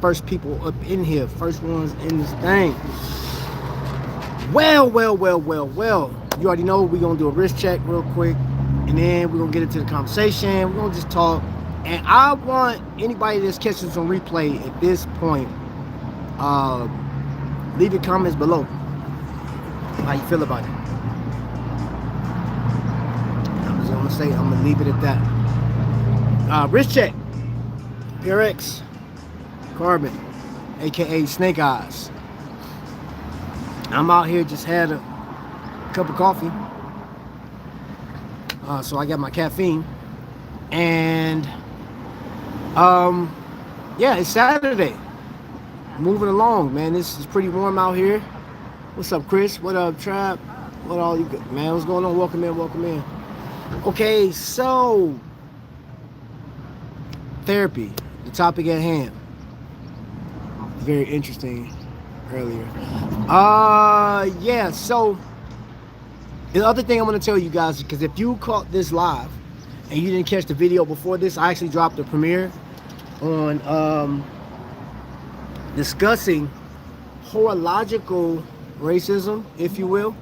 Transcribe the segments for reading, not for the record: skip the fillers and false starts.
first people up in here, first ones in this thing. Well. You already know we're gonna do a wrist check real quick, and then we're gonna get into the conversation. We're gonna just talk. And I want anybody that's catching this on replay at this point, leave your comments below. How you feel about it? I'm just gonna say, I'm gonna leave it at that. Wrist check. PRX. Carbon, aka Snake Eyes. I'm out here, just had a cup of coffee. So I got my caffeine. And yeah, it's Saturday. Moving along, man. This is pretty warm out here. What's up, Chris? What up, Trap? What all you got, man? What's going on? Welcome in. Okay, so therapy, the topic at hand. Very interesting earlier. Yeah, so the other thing I'm going to tell you guys, because if you caught this live and you didn't catch the video before this, I actually dropped a premiere on discussing horological racism, if you will.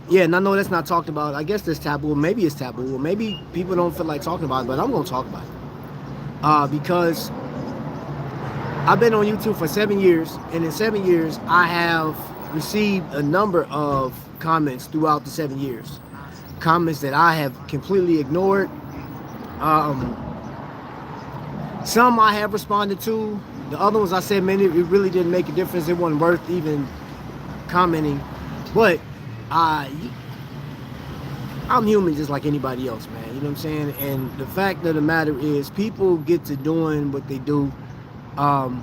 Yeah, and I know that's not talked about. I guess that's taboo. Maybe it's taboo. Or maybe people don't feel like talking about it, but I'm going to talk about it. Because I've been on YouTube for 7 years, and in 7 years, I have received a number of comments throughout the 7 years. Comments that I have completely ignored. Some I have responded to. The other ones I said, man, it really didn't make a difference. It wasn't worth even commenting. But I'm human just like anybody else, man. You know what I'm saying? And the fact of the matter is, people get to doing what they do. And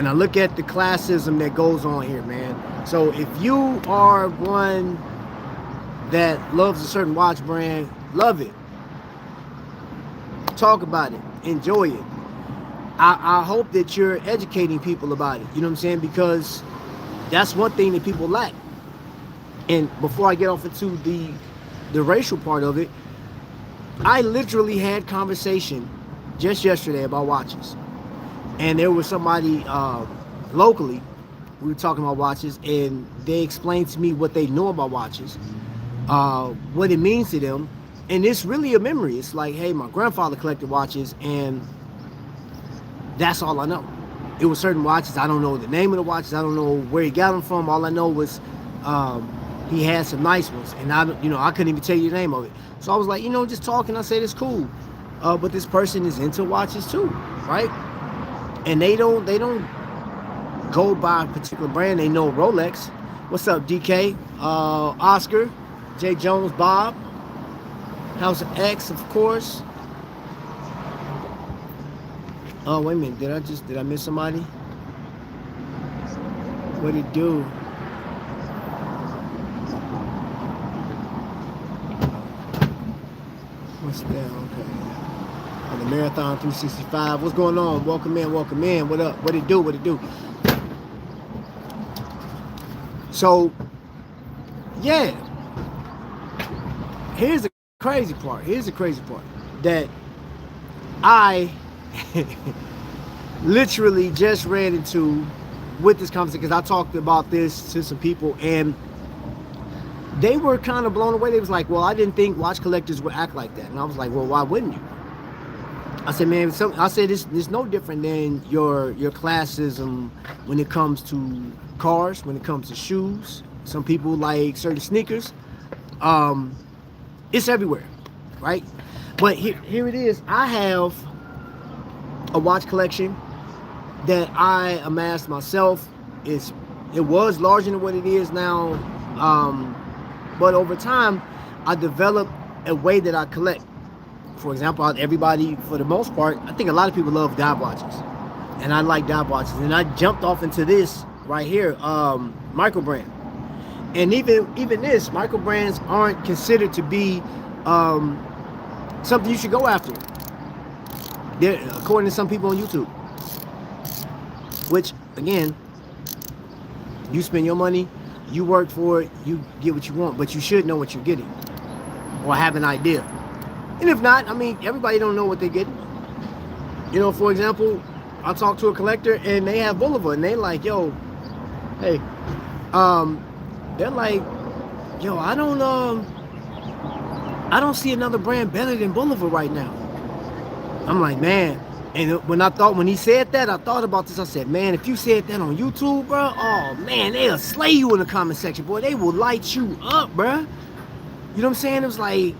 I look at the classism that goes on here, man. So if you are one that loves a certain watch brand, love it. Talk about it. Enjoy it. I hope that you're educating people about it. You know what I'm saying? Because that's one thing that people lack. And before I get off into the racial part of it, I literally had conversation just yesterday about watches. And there was somebody locally, we were talking about watches, and they explained to me what they know about watches, what it means to them. And it's really a memory. It's like, hey, my grandfather collected watches, and that's all I know. It was certain watches. I don't know the name of the watches. I don't know where he got them from. All I know was he had some nice ones, and I couldn't even tell you the name of it. So I was like, just talking. I said, it's cool, but this person is into watches too, right? And they don't go by a particular brand. They know Rolex. What's up, DK? Oscar, J. Jones, Bob, House of X, of course. Oh, wait a minute. Did I miss somebody? What'd it do? What's that? Okay. On the Marathon 365. What's going on? Welcome in. What up? What it do? So, yeah. Here's the crazy part. That I literally just ran into with this conversation, because I talked about this to some people, and they were kind of blown away. They was like, well, I didn't think watch collectors would act like that. And I was like, well, why wouldn't you? I said, man, it's no different than your classism when it comes to cars, when it comes to shoes. Some people like certain sneakers. It's everywhere, right? But here it is. I have a watch collection that I amassed myself. It was larger than what it is now. But over time, I developed a way that I collect. For example, everybody, for the most part, I think a lot of people love dive watches. And I like dive watches. And I jumped off into this right here, microbrand. And even this, microbrands aren't considered to be something you should go after. According to some people on YouTube. Which, again, you spend your money, you work for it, you get what you want, but you should know what you're getting, or have an idea. And if not, I mean, everybody don't know what they're getting. For example, I talked to a collector and they have Boulevard and they like, yo, hey, um, they're like, yo, I don't see another brand better than Boulevard right now. I'm like, man. And when he said that, I thought about this. I said, man, if you said that on YouTube, bro, oh man, they'll slay you in the comment section, boy. They will light you up, bro. You know what I'm saying? It was like,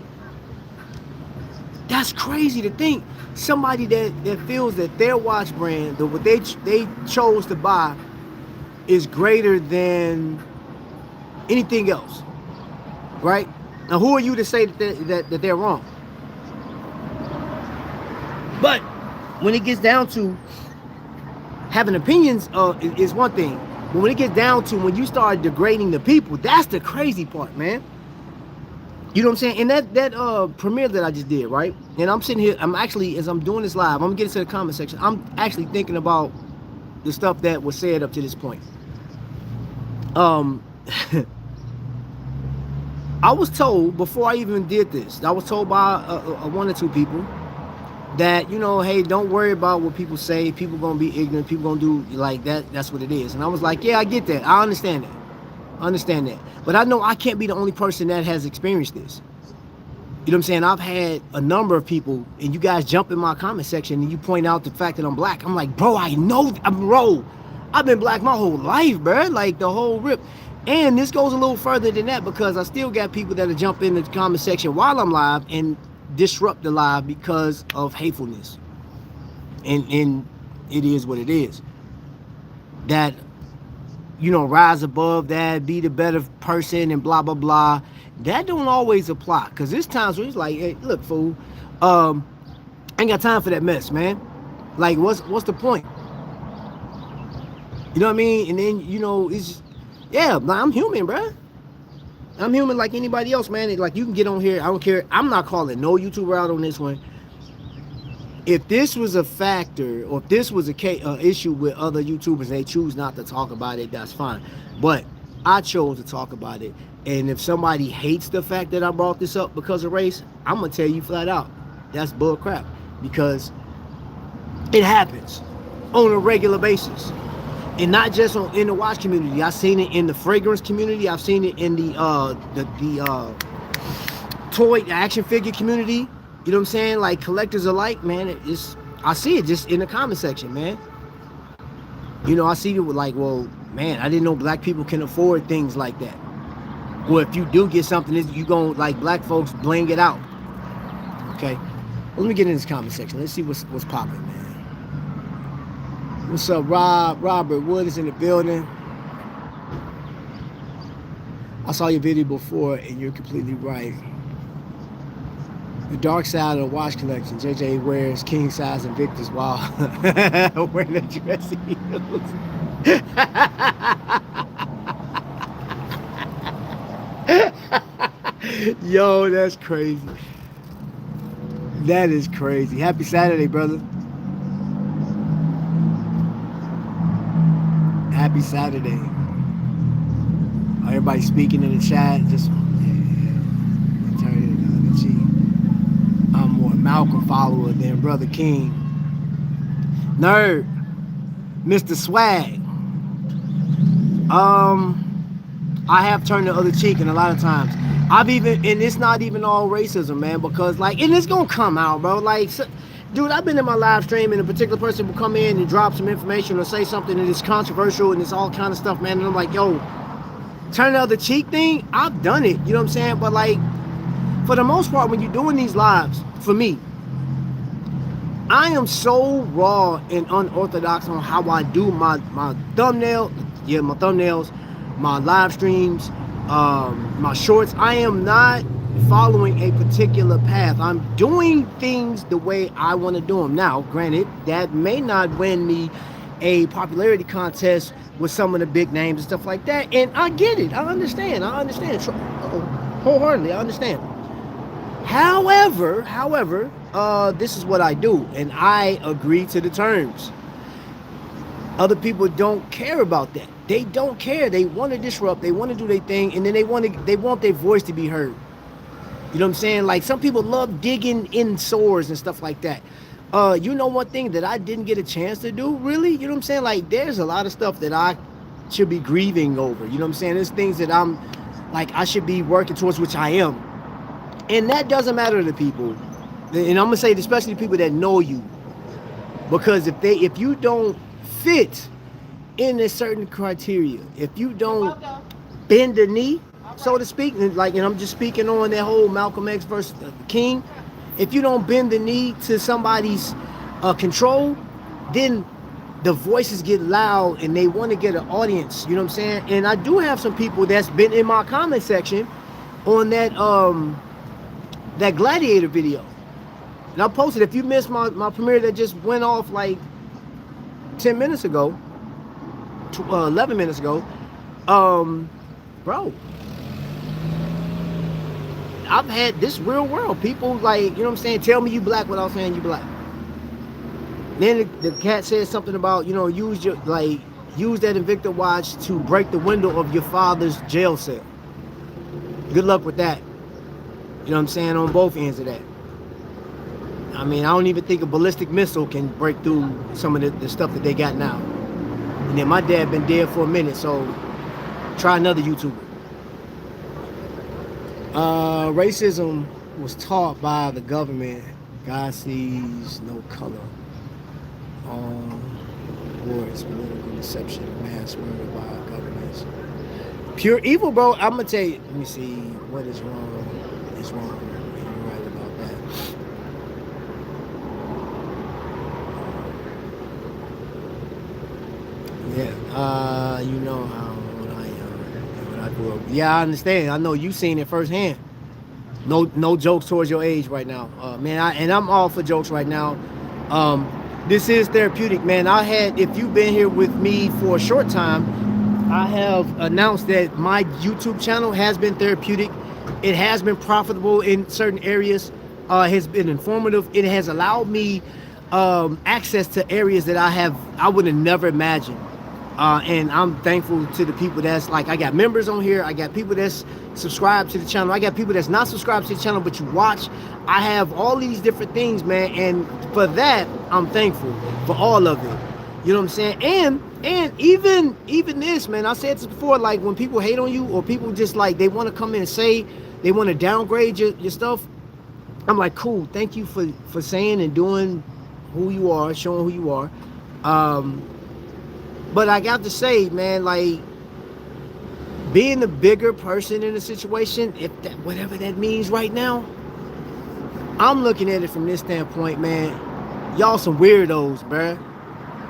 that's crazy to think. Somebody that feels that their watch brand, that what they chose to buy, is greater than anything else, right? Now, who are you to say that they're wrong? But when it gets down to having opinions, is one thing. But when it gets down to when you start degrading the people, that's the crazy part, man. You know what I'm saying? And that premiere that I just did, right? And I'm sitting here, I'm actually, as I'm doing this live, I'm gonna get into the comment section. I'm actually thinking about the stuff that was said up to this point. I was told before I even did this, I was told by one or two people that, you know, hey, don't worry about what people say. People gonna be ignorant. People gonna do like that. That's what it is. And I was like, yeah, I get that. I understand that. I understand that. But I know I can't be the only person that has experienced this. You know what I'm saying? I've had a number of people, and you guys jump in my comment section and you point out the fact that I'm black. I'm like, bro, I know, bro, I've been black my whole life, bro. Like the whole rip. And this goes a little further than that because I still got people that'll jump in the comment section while I'm live and disrupt the live because of hatefulness. And it is what it is. That, you know, rise above that, be the better person and blah, blah, blah. That don't always apply. Because there's times where it's like, hey, look, fool, I ain't got time for that mess, man. Like, what's the point? You know what I mean? And then, you know, it's just, yeah, I'm human, bruh. I'm human like anybody else, man. Like, you can get on here. I don't care. I'm not calling no YouTuber out on this one. If this was a factor, or if this was a issue with other YouTubers and they choose not to talk about it, that's fine. But I chose to talk about it. And if somebody hates the fact that I brought this up because of race, I'm going to tell you flat out, that's bull crap. Because it happens on a regular basis. And not just in the watch community. I've seen it in the fragrance community. I've seen it in the toy action figure community. You know what I'm saying? Like collectors alike, man. I see it just in the comment section, man. You know, I see it with like, well, man, I didn't know black people can afford things like that. Well, if you do get something, you gonna like black folks bling it out. Okay. Well, let me get in this comment section. Let's see what's popping, man. What's up, Rob? Robert Wood is in the building. I saw your video before, and you're completely right. The dark side of the watch collection. JJ wears king size Invictus while wearing the dressy heels. Yo, that's crazy. That is crazy. Happy Saturday, brother. Happy Saturday. Everybody speaking in the chat. Just turn it the other cheek. I'm more Malcolm follower than Brother King. Nerd. Mr. Swag. I have turned the other cheek, and a lot of times and it's not even all racism, man, because like, and it's gonna come out, bro. Like, dude, I've been in my live stream and a particular person will come in and drop some information or say something that is controversial and it's all kind of stuff, man. And I'm like, yo, turn the other cheek thing, I've done it. You know what I'm saying? But like, for the most part, when you're doing these lives, for me, I am so raw and unorthodox on how I do my thumbnails, my live streams, my shorts. I am not following a particular path. I'm doing things the way I want to do them. Now, granted, that may not win me a popularity contest with some of the big names and stuff like that. And I get it. I understand. Wholeheartedly, I understand. However, this is what I do, and I agree to the terms. Other people don't care about that. They don't care. They want to disrupt. They want to do their thing, and then they want their voice to be heard. You know what I'm saying? Like, some people love digging in sores and stuff like that. You know, one thing that I didn't get a chance to do, really, you know what I'm saying? Like, there's a lot of stuff that I should be grieving over. You know what I'm saying? There's things that I'm like I should be working towards, which I am, and that doesn't matter to people. And I'm gonna say, especially the people that know you, because if you don't fit in a certain criteria, if you don't bend the knee, so to speak, and I'm just speaking on that whole Malcolm X versus King. If you don't bend the knee to somebody's control, then the voices get loud and they want to get an audience. You know what I'm saying? And I do have some people that's been in my comment section on that Gladiator video. And I posted, if you missed my premiere that just went off like 10 minutes ago, 11 minutes ago, bro, I've had this real world. People like, you know what I'm saying, tell me you black without saying you black. Then the cat said something about, you know, use that Invicta watch to break the window of your father's jail cell. Good luck with that. You know what I'm saying, on both ends of that. I mean, I don't even think a ballistic missile can break through some of the stuff that they got now. And then my dad been dead for a minute, so try another YouTuber. Racism was taught by the government. God sees no color. Wars, political deception, mass murder by governments. Pure evil, bro. I'm gonna tell you. Let me see. What is wrong? Is wrong. You're right about that. Yeah. You know how when I grew up. Yeah, I understand. I know you seen it firsthand. No jokes towards your age right now, man. And I'm all for jokes right now. This is therapeutic, man. If you've been here with me for a short time, I have announced that my YouTube channel has been therapeutic. It has been profitable in certain areas. It has been informative. It has allowed me access to areas that I would have never imagined. And I'm thankful to the people that's like, I got members on here. I got people that's subscribed to the channel. I got people that's not subscribed to the channel, but you watch. I have all these different things, man. And for that, I'm thankful for all of it. You know what I'm saying? And even this, man, I said this before, like when people hate on you or people just like, they want to come in and say, they want to downgrade your stuff. I'm like, cool. Thank you for saying and doing who you are, showing who you are. But I got to say, man, like being the bigger person in the situation, whatever that means right now, I'm looking at it from this standpoint, man. Y'all some weirdos, bruh.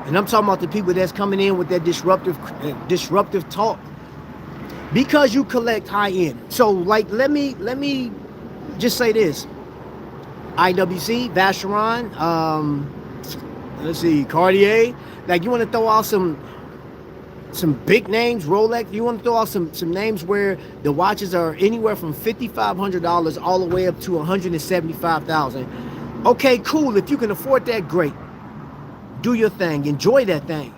And I'm talking about the people that's coming in with that disruptive talk because you collect high end. So like, let me just say this: IWC, Vacheron, let's see, Cartier. Like, you want to throw out some big names, Rolex. You want to throw out some names where the watches are anywhere from $5,500 all the way up to $175,000. Okay, cool. If you can afford that, great. Do your thing. Enjoy that thing.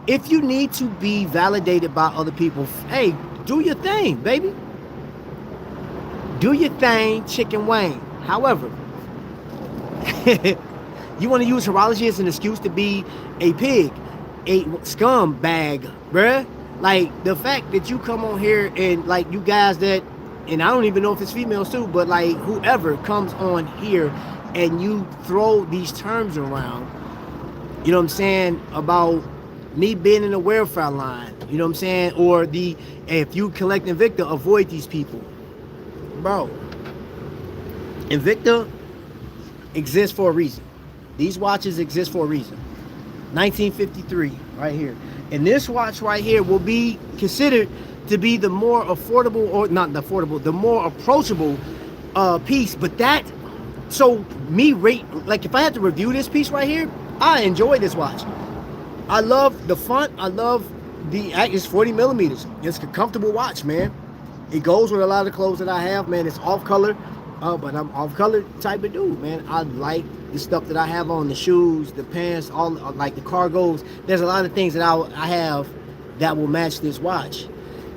If you need to be validated by other people, hey, do your thing, baby. Do your thing, chicken wing. However, you want to use Horology as an excuse to be a pig, a scumbag, bruh. Like, the fact that you come on here and, like, you guys that, and I don't even know if it's females too, but, like, whoever comes on here and you throw these terms around, you know what I'm saying, about me being in the welfare line, you know what I'm saying, or if you collect Invicta, avoid these people. Bro, Invicta exists for a reason. These watches exist for a reason. 1953, right here. And this watch right here will be considered to be the more affordable, or not the affordable, the more approachable piece. But that, so like if I had to review this piece right here, I enjoy this watch. I love the font. I love it's 40 millimeters. It's a comfortable watch, man. It goes with a lot of clothes that I have, man. It's off color. But I'm off-color type of dude, man. I like the stuff that I have on, the shoes, the pants, all like the cargos. There's a lot of things that I have that will match this watch.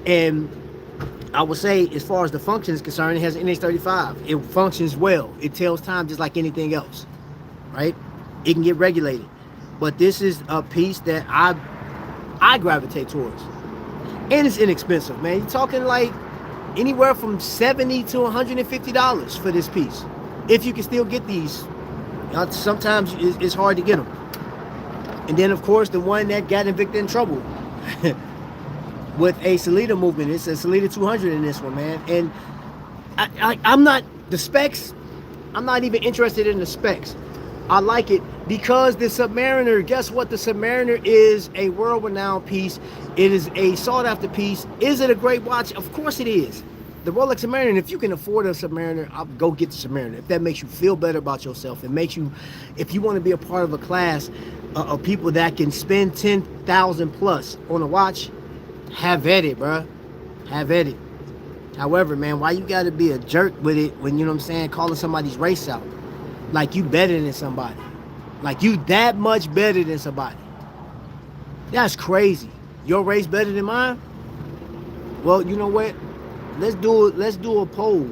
And I would say, as far as the function is concerned, it has an NH35. It functions well. It tells time just like anything else, right? it can get regulated. But this is a piece that I gravitate towards. And it's inexpensive, man. You're talking like anywhere from $70 to $150 for this piece. If you can still get these. Sometimes it's hard to get them. And then, of course, the one that got Invicta in trouble with a Salida movement. It's a Salida 200 in this one, man. And I'm not, the specs, I'm not even interested in the specs. I like it because the Submariner, guess what? The Submariner is a world-renowned piece. It is a sought-after piece. Is it a great watch? Of course it is. The Rolex Submariner, and if you can afford a Submariner, I'll go get the Submariner. If that makes you feel better about yourself, it makes you, if you want to be a part of a class of people that can spend 10,000 plus on a watch, have at it, bruh. Have at it. However, man, why you gotta be a jerk with it when, you know what I'm saying, calling somebody's race out? Like you better than somebody. Like you that much better than somebody. That's crazy. Your race better than mine? Well, you know what? Let's do a poll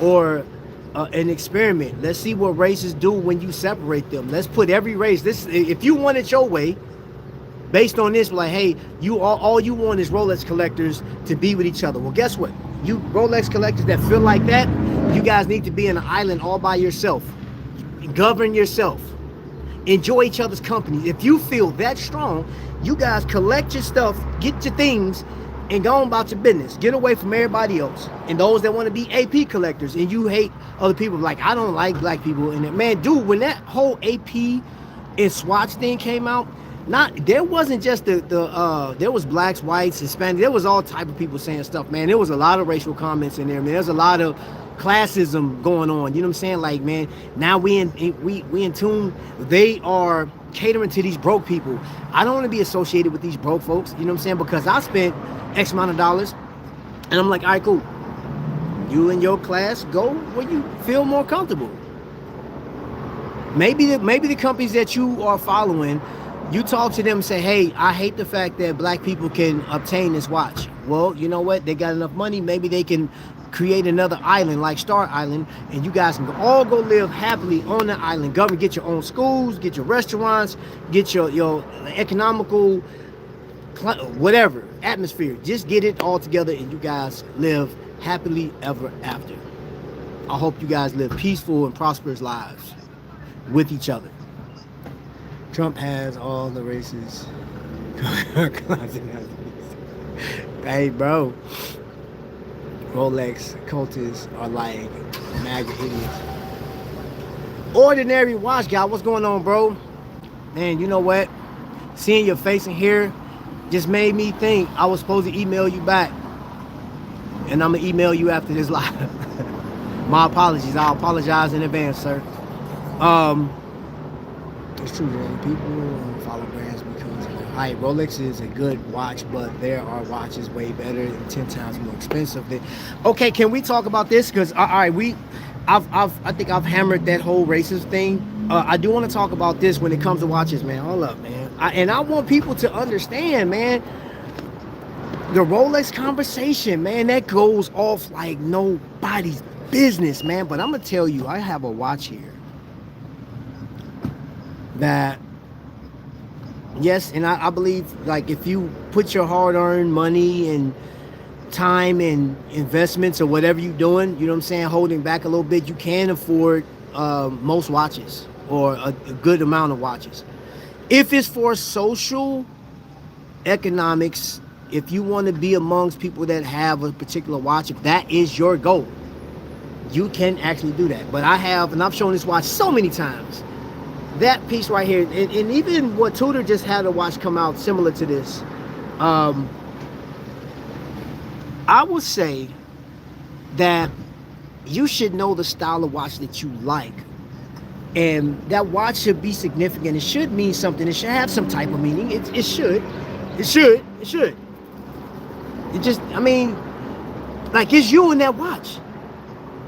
or an experiment. Let's see what races do when you separate them. Let's put every race. If you want it your way, based on this, like, hey, you all you want is Rolex collectors to be with each other. Well, guess what? You Rolex collectors that feel like that, you guys need to be in an island all by yourself. Govern yourself. Enjoy each other's company. If you feel that strong, you guys collect your stuff, get your things, and go on about your business. Get away from everybody else. And those that want to be AP collectors and you hate other people, like, I don't like black people. And man, dude, when that whole AP and Swatch thing came out, there wasn't just there was blacks, whites, Hispanic. There was all type of people saying stuff, man. There was a lot of racial comments in there, man. There's a lot of classism going on. You know what I'm saying? Like, man, now we in tune. They are catering to these broke people. I don't want to be associated with these broke folks. You know what I'm saying? Because I spent X amount of dollars, and I'm like, all right, cool. You and your class go where you feel more comfortable. Maybe the companies that you are following, you talk to them and say, hey, I hate the fact that black people can obtain this watch. Well, you know what? They got enough money. Maybe they can create another island like Star Island, and you guys can all go live happily on the island. Government, get your own schools, get your restaurants, get your economical, whatever, atmosphere. Just get it all together, and you guys live happily ever after. I hope you guys live peaceful and prosperous lives with each other. Trump has all the races. Hey, bro. Rolex cultists are like MAGA idiots. Ordinary watch guy, what's going on, bro? Man, you know what? Seeing your face in here just made me think I was supposed to email you back. And I'm going to email you after this live. My apologies. I'll apologize in advance, sir. It's true, man. People follow brands because alright, Rolex is a good watch, but there are watches way better and 10 times more expensive than. Okay, can we talk about this? Because I think I've hammered that whole racist thing. I do want to talk about this when it comes to watches, man. Hold up, man. I want people to understand, man. The Rolex conversation, man, that goes off like nobody's business, man. But I'm gonna tell you, I have a watch here that, yes, and I believe, like, if you put your hard-earned money and time and investments or whatever you're doing, you know what I'm saying, holding back a little bit, you can afford most watches or a good amount of watches. If it's for social economics, if you want to be amongst people that have a particular watch, if that is your goal, you can actually do that. But I have, and I've shown this watch so many times, that piece right here, and even what Tudor just had a watch come out similar to this. I would say that you should know the style of watch that you like, and that watch should be significant. It should mean something. It should have some type of meaning. It should. It just, I mean, like, it's you in that watch.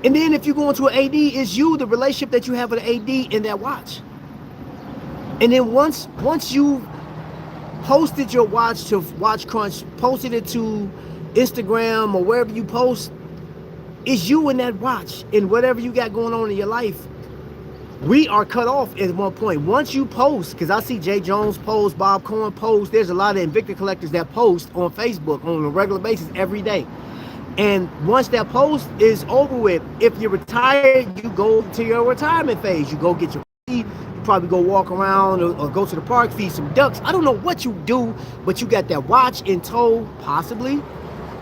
And then if you go into an AD, it's you, the relationship that you have with an AD in that watch. And then once you posted your watch to Watch Crunch, posted it to Instagram or wherever you post, it's you in that watch and whatever you got going on in your life. we are cut off at one point. Once you post, because I see Jay Jones post, Bob Cohen post, there's a lot of Invicta collectors that post on Facebook on a regular basis every day. And once that post is over with, if you're retired, you go to your retirement phase. You go get your you probably go walk around or go to the park, feed some ducks. I don't know what you do, but you got that watch in tow, possibly.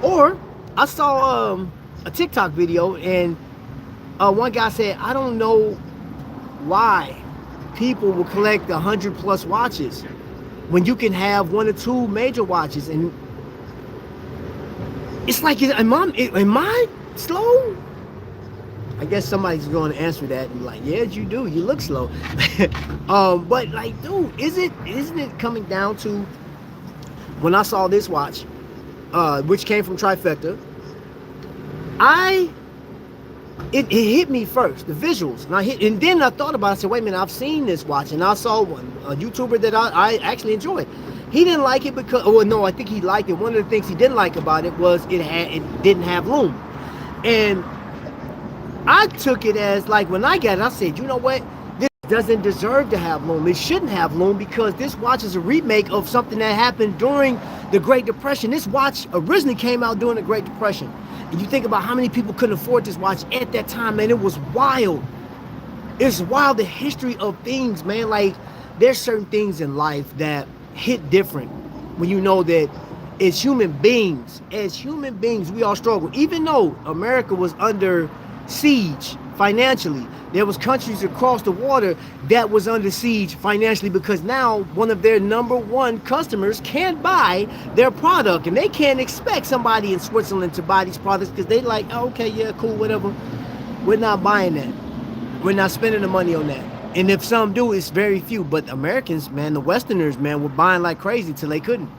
Or I saw a TikTok video, and one guy said, I don't know why people will collect 100+ watches when you can have 1 or 2 major watches. And it's like, am I slow? I guess somebody's going to answer that and be like, yes, you do. You look slow. But like, dude, isn't it coming down to, when I saw this watch, which came from Trifecta, it hit me first, the visuals, and then I thought about it. I said, wait a minute, I've seen this watch, and I saw a YouTuber that I actually enjoyed. He didn't like it because, oh no, I think he liked it. One of the things he didn't like about it was it didn't have lume, and I took it as like, when I got it, I said, you know what, this doesn't deserve to have lume. It shouldn't have lume because this watch is a remake of something that happened during the Great Depression. This watch originally came out during the Great Depression. And you think about how many people couldn't afford this watch at that time, man. It was wild. It's wild, the history of things, man. Like, there's certain things in life that hit different when you know that as human beings, we all struggle. Even though America was under siege financially, there was countries across the water that was under siege financially because now one of their #1 customers can't buy their product, and they can't expect somebody in Switzerland to buy these products because they like, oh, okay, yeah, cool, whatever. We're not buying that. We're not spending the money on that. And if some do, it's very few. But Americans, man, the Westerners, man, were buying like crazy till they couldn't.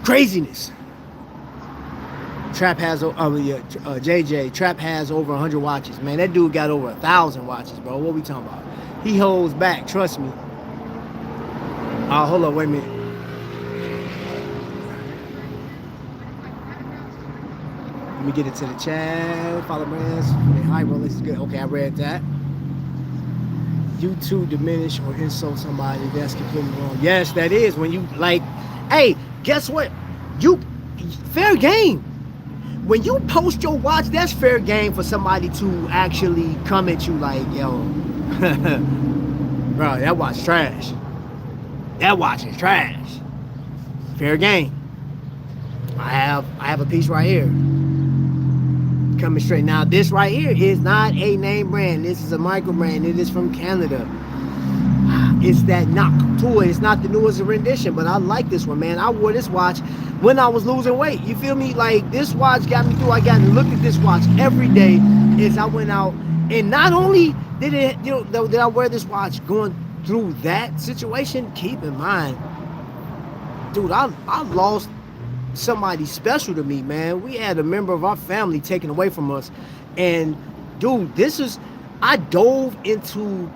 Craziness. Trap has, JJ, Trap has over 100 watches. Man, that dude got over 1,000 watches, bro. What we talking about? He holds back, trust me. Oh, hold on, wait a minute. Let me get it to the chat. Follow brands. Hi, well, this is good. Okay, I read that. YouTube diminish or insult somebody, that's completely wrong. Yes, that is. When you, like, hey, guess what? Fair game. When you post your watch, that's fair game for somebody to actually come at you like, yo, bro, that watch trash. That watch is trash. Fair game. I have a piece right here. Coming straight. Now, this right here is not a name brand. This is a micro brand. It is from Canada. It's that knock to it. It's not the newest rendition, but I like this one, man. I wore this watch when I was losing weight. You feel me? Like, this watch got me through. I got to look at this watch every day as I went out. And not only did it, did I wear this watch going through that situation, keep in mind, dude, I lost somebody special to me, man. We had a member of our family taken away from us. And, dude, I dove into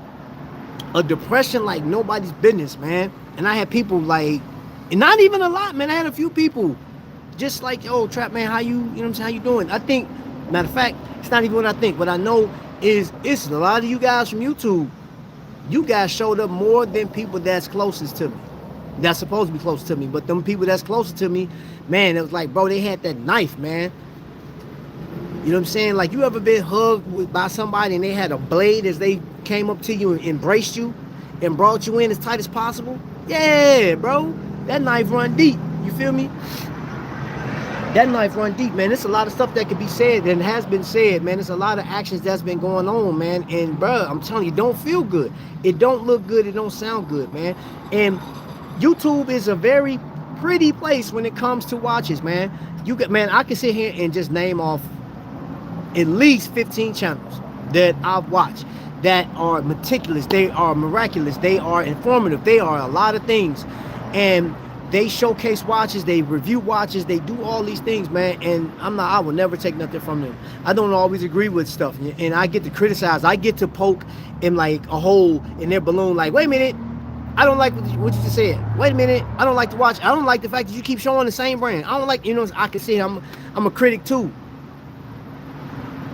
a depression like nobody's business, man. And I had people like, and not even a lot, man. I had a few people just like, yo, Trap, man, how you know what I'm saying, how you doing? I think, matter of fact, it's not even what I think. What I know is it's a lot of you guys from YouTube. You guys showed up more than people that's closest to me. That's supposed to be close to me. But them people that's closer to me, man, it was like, bro, they had that knife, man. You know what I'm saying? Like, you ever been hugged by somebody and they had a blade as they came up to you and embraced you and brought you in as tight as possible? Yeah, bro. That knife run deep. You feel me? That knife run deep, man. There's a lot of stuff that could be said and has been said, man. There's a lot of actions that's been going on, man. And, bro, I'm telling you, it don't feel good. It don't look good. It don't sound good, man. And YouTube is a very pretty place when it comes to watches, man. Man, I can sit here and just name off at least 15 channels that I've watched that are meticulous, they are miraculous, they are informative, they are a lot of things, and they showcase watches, they review watches, they do all these things, man. And I will never take nothing from them. I don't always agree with stuff, and I get to criticize, I get to poke in like a hole in their balloon, like, wait a minute, I don't like what you just said. Wait a minute, I don't like the watch. I don't like the fact that you keep showing the same brand. I don't like, I can say I'm a critic too.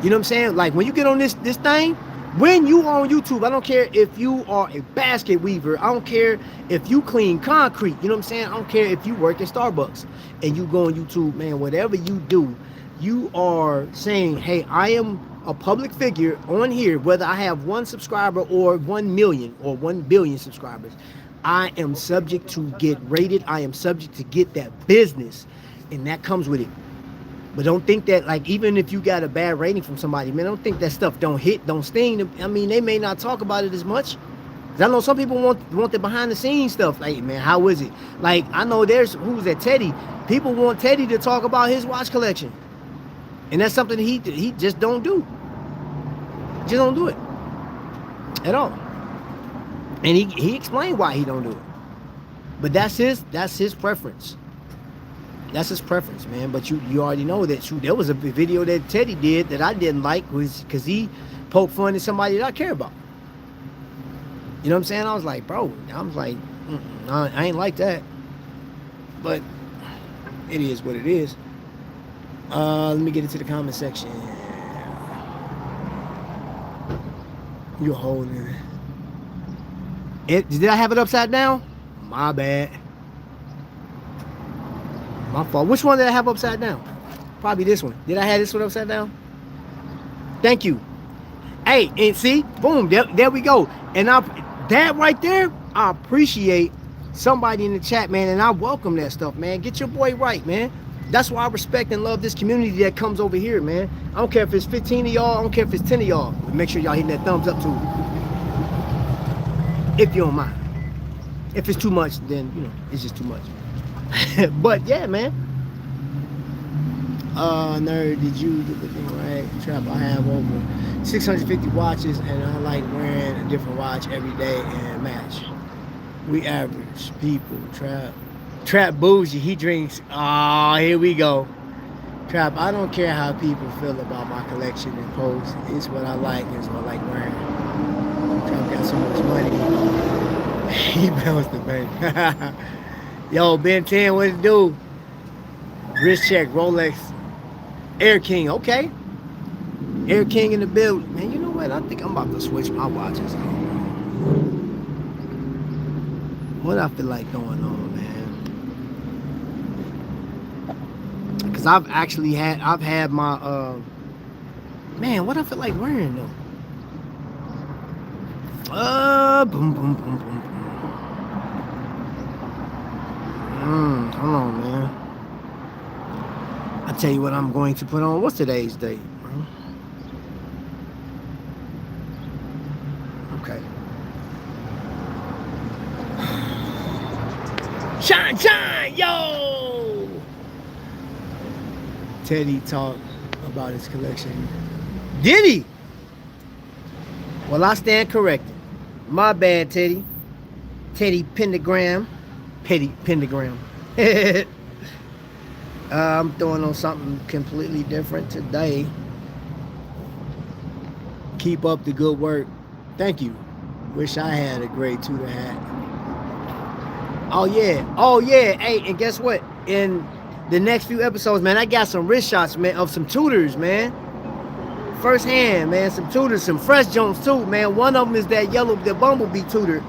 You know what I'm saying? Like, when you get on this thing, When you are on YouTube, I don't care if you are a basket weaver. I don't care if you clean concrete. You know what I'm saying? I don't care if you work at Starbucks and you go on YouTube, man. Whatever you do, you are saying, hey, I am a public figure on here, whether I have 1 subscriber or 1 million or 1 billion subscribers. I am subject to get rated. I am subject to get that business, and that comes with it. But don't think that, like, even if you got a bad rating from somebody, man, don't think that stuff don't hit, don't sting. I mean, they may not talk about it as much. Cause I know some people want the behind the scenes stuff. Like, man, how is it? Like, I know there's, who's that, Teddy? People want Teddy to talk about his watch collection. And that's something he just don't do. Just don't do it at all. And he explained why he don't do it. But that's his preference. That's his preference, man. But you already know that there was a video that Teddy did that I didn't like, was because he poked fun at somebody that I care about. You know what I'm saying? I was like, bro, I ain't like that. But it is what it is. Let me get into the comment section. You're holding it. Did I have it upside down? My bad. My fault. Which one did I have upside down? Probably this one. Did I have this one upside down? Thank you. Hey, and see, boom, there we go. And that right there, I appreciate somebody in the chat, man, and I welcome that stuff, man. Get your boy right, man. That's why I respect and love this community that comes over here, man. I don't care if it's 15 of y'all. I don't care if it's 10 of y'all. But make sure y'all hitting that thumbs up too, if you don't mind. If it's too much, then, you know, it's just too much. But yeah, man. Nerd, did you do the thing right? Trap, I have over 650 watches, and I like wearing a different watch every day and match. We average people. Trap bougie, he drinks. Oh, here we go. Trap, I don't care how people feel about my collection and post. It's what I like. It's what I like wearing. Trap got so much money. He bounced the bank. Yo, Ben 10, what it do? Wrist check, Rolex, Air King, okay. Air King in the building. Man, you know what? I think I'm about to switch my watches on. What I feel like going on, man? Because I've had my, man, what I feel like wearing though? Boom, boom, boom, boom, boom. Hold on, man. I'll tell you what I'm going to put on. What's today's date, bro? Okay. Shine, yo! Teddy talked about his collection. Did he? Well, I stand corrected. My bad, Teddy. Teddy Pentagram. Pentagram. I'm throwing on something completely different today. Keep up the good work. Thank you. Wish I had a gray Tudor hat. Oh yeah. Hey, and guess what? In the next few episodes, man, I got some wrist shots, man, of some Tudors, man. First hand, man, some Tudors, some fresh Jones too, man. One of them is that yellow, the Bumblebee Tudor.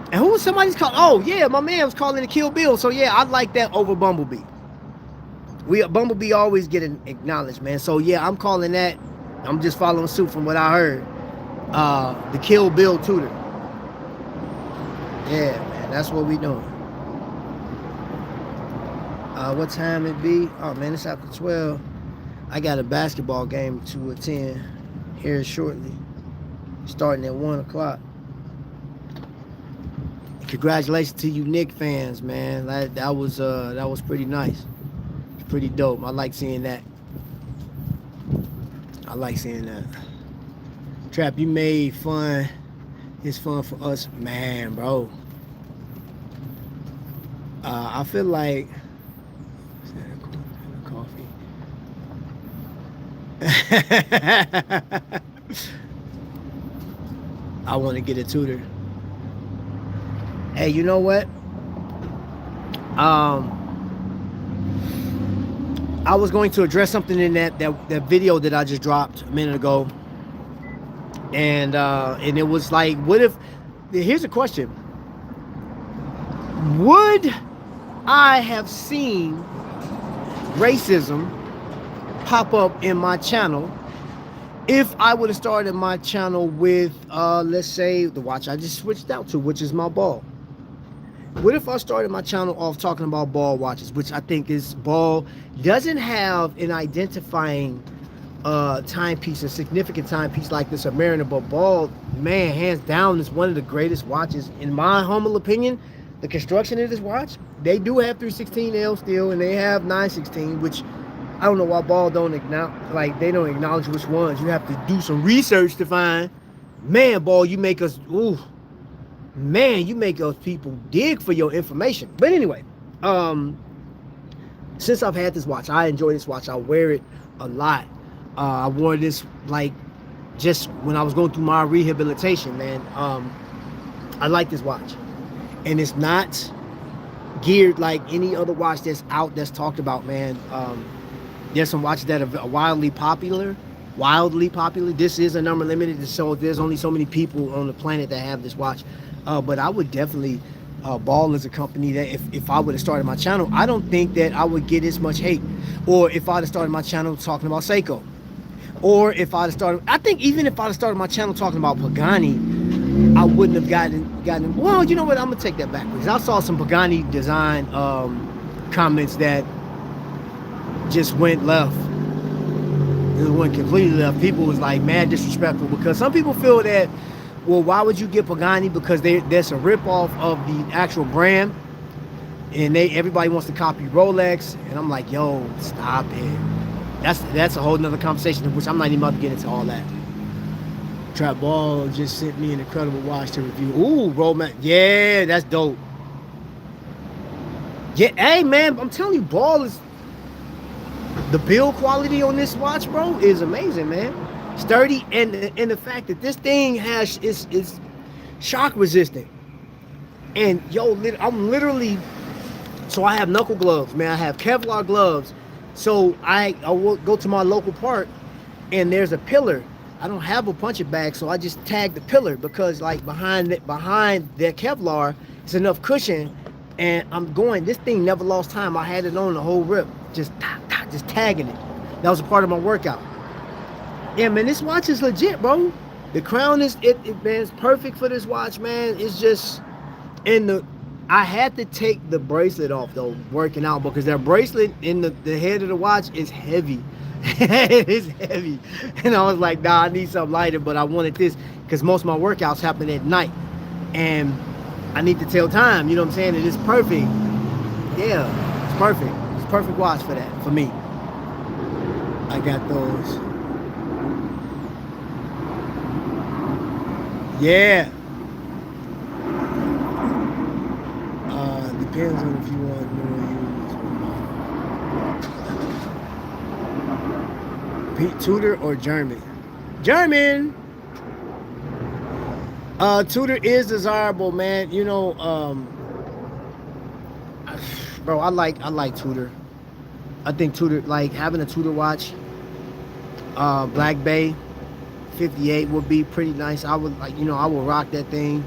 And who was somebody's called? Oh yeah, my man was calling it Kill Bill. So yeah, I like that over Bumblebee. Bumblebee always get an acknowledged, man. So yeah, I'm calling that. I'm just following suit from what I heard. The Kill Bill Tudor. Yeah, man, that's what we doing. What time it be? Oh man, it's after 12. I got a basketball game to attend here shortly, starting at 1 o'clock. Congratulations to you Knicks fans, man. That was pretty nice. It's pretty dope. I like seeing that. Trap, you made fun. It's fun for us, man, bro. I feel like coffee. I want to get a Tudor. Hey, you know what? I was going to address something in that video that I just dropped a minute ago, and it was like, what if? Here's a question: would I have seen racism pop up in my channel if I would have started my channel with, let's say, the watch I just switched out to, which is my ball? What if I started my channel off talking about ball watches, which I think is ball doesn't have an identifying timepiece, a significant timepiece like the Submariner, but ball, man, hands down, is one of the greatest watches in my humble opinion. The construction of this watch, they do have 316L still, and they have 916, which I don't know why ball don't acknowledge, like they don't acknowledge which ones. You have to do some research to find. Man, ball, you make us, ooh. Man, you make those people dig for your information. But anyway, since I've had this watch, I enjoy this watch. I wear it a lot. I wore this like just when I was going through my rehabilitation, man. I like this watch, and it's not geared like any other watch that's out that's talked about, man. There's some watches that are wildly popular. This is a number limited, so there's only so many people on the planet that have this watch. But I would definitely, Ball is a company that if I would have started my channel, I don't think that I would get as much hate. Or if I'd have started my channel talking about Seiko. Or if I'd have started, I think even if I'd have started my channel talking about Pagani, I wouldn't have gotten, well, you know what, I'm going to take that back. Because I saw some Pagani design comments that just went left. It went completely left. People was like mad disrespectful because some people feel that, well, why would you get Pagani? Because that's a ripoff of the actual brand, and everybody wants to copy Rolex. And I'm like, yo, stop it. That's a whole nother conversation, which I'm not even about to get into all that. Trap Ball just sent me an incredible watch to review. Ooh, Rolex. Yeah, that's dope. Yeah, hey man, I'm telling you, Ball is, the build quality on this watch, bro, is amazing, man. Sturdy, and the fact that this thing is shock resistant. And yo, I'm literally, so I have knuckle gloves, man. I have Kevlar gloves. So I will go to my local park, and there's a pillar. I don't have a punching bag, so I just tag the pillar because like behind that Kevlar, it's enough cushion, and I'm going. This thing never lost time. I had it on the whole rip, just tagging it. That was a part of my workout. Yeah, man, this watch is legit, bro. The crown is man, it's perfect for this watch, man. It's just, I had to take the bracelet off though, working out, because that bracelet in the head of the watch is heavy. It is heavy. And I was like, nah, I need something lighter, but I wanted this because most of my workouts happen at night. And I need to tell time, you know what I'm saying? It is perfect. Yeah, it's perfect. It's a perfect watch for that, for me. I got those. Yeah. Depends on if you want to use Tudor or German. German. Tudor is desirable, man. You know, bro, I like Tudor. I think Tudor, like having a Tudor watch, Black Bay 58 would be pretty nice. I would like, you know, I would rock that thing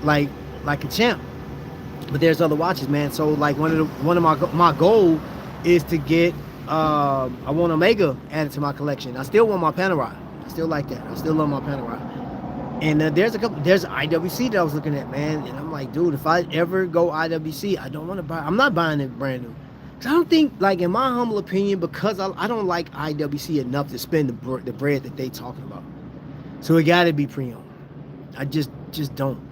like a champ. But there's other watches, man. So like one of my goal is to get I want Omega added to my collection. I still want my Panerai. I still like that. I still love my Panerai. And there's IWC that I was looking at, man. And I'm like, dude, if I ever go IWC, I don't want to buy. I'm not buying it brand new. I don't think, like, in my humble opinion, because I don't like IWC enough to spend the bread that they talking about. So it got to be pre-owned. I just don't.